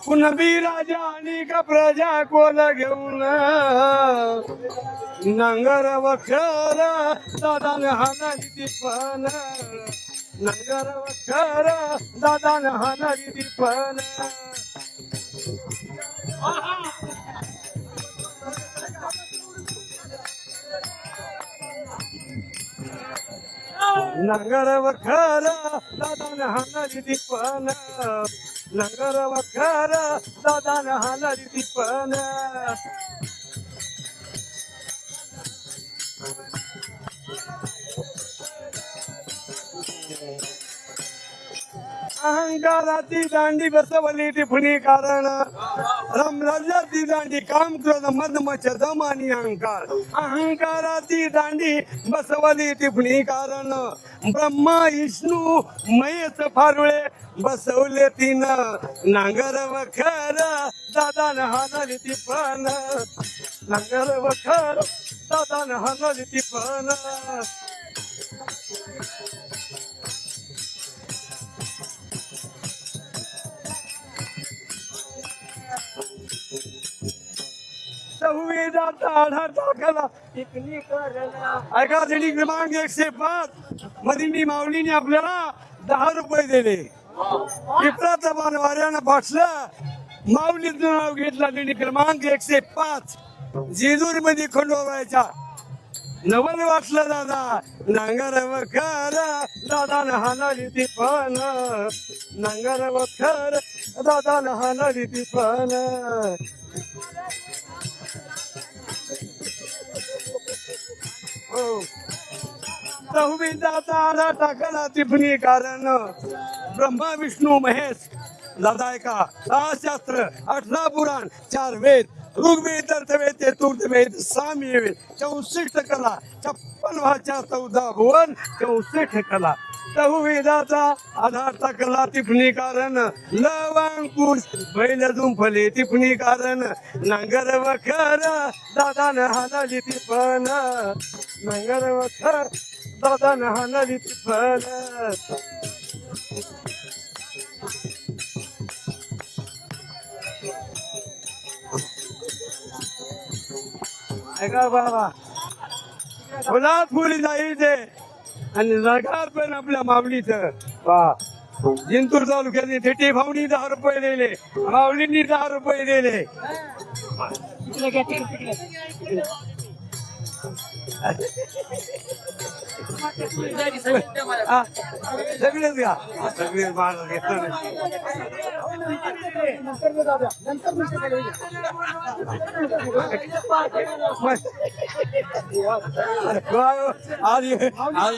कुणबी राजा आणि का प्रजा कोल घेऊन नांगर वखर दादान हाणारी ती पण नांगर वखर दादान हाणारी ती पण नांगर वखर दादान हाणारी ती पण नांगर वखर दादान हाणारी ती पण अहंकाराची दांडी बसवली टिपणी कारण रामराज्याची दांडी काम क्रोध मद मच दम आणि अहंकार अहंकाराची दांडी बसवली टिपणी कारण ब्रह्मा विष्णू महेश फारुळे बसवले तिनं नांगर वखर दादान हाणारी ती पण नांगर वखर दादान हाणारी ती पण संविधानाचा आधार टाकला ऐका जणी क्रमांक 105 मध्ये माऊलीने आपल्याला 10 रुपये दिले पिपराचा पान वाऱ्यानं फाटलं माऊलीचं नाव घेतला त्यांनी क्रमांक 105 जेजूर मध्ये खंडोबाच्या नवल वाचलं दादा नांगर वखर दादा हाणारी ती पण नांगर वखर दादा हाणारी ती पण संविधानाचा आधार टाकला टिपणी कारण ब्रह्मा विष्णू महेश दादा ऐका 6 शास्त्र 18 पुराण 4 वेद ऋग्वेद अर्थवेद चतुर्थवेद सामवेद 64 कला 56 भाषा 14 भुवन 64 कला संविधानाचा आधार टाकला टिपणी कारण लवांकुश बैल जुंफले टिपणी कारण नांगर वखर दादान हाणारी ती पण नांगर वखर दादान हाणारी ती पण ऐका बाबा फुलात फुली जायचे आणि सरकार पण आपल्या माऊलीचं जिंतूर तालुक्याने थेटी भावनी 10 रुपये दिले माऊलींनी 10 रुपये दिले सगळेच घ्या सगळे माणूस घेतलं आज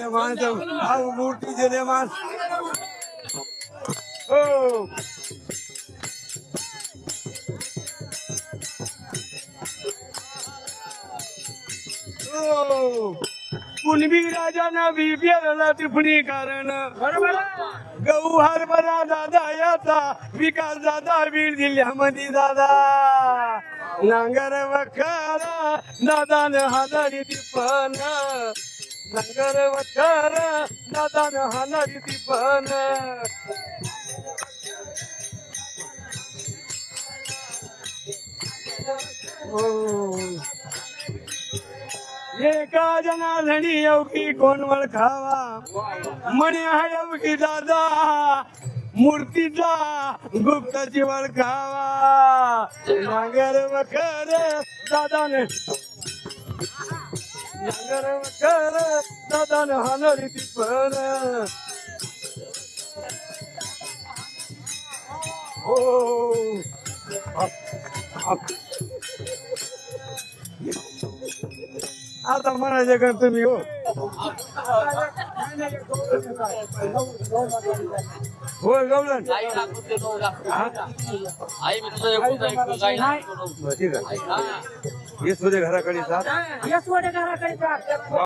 माणसं आज मूर्ती दिले माणस हो कुणबी राजाना बी पेरला टिपणी कारण गहू हरभरा दादा याचा विकास दादा बीड जिल्ह्यामध्ये दादा नांगर वखर दादान हाणारी ती पण नांगर वखर दादान हाणारी ती पण एका जनाधणी येवकी कोण वळखावा म्हणे हा येवकी दादा मूर्तीचा गुप्ताची वळखावा नांगर वखर दादाने नांगर वखर दादाने हाणारी ती पण हो आता म्हणायचं का तुम्ही हो हो गवलन ठीक आहे घराकडे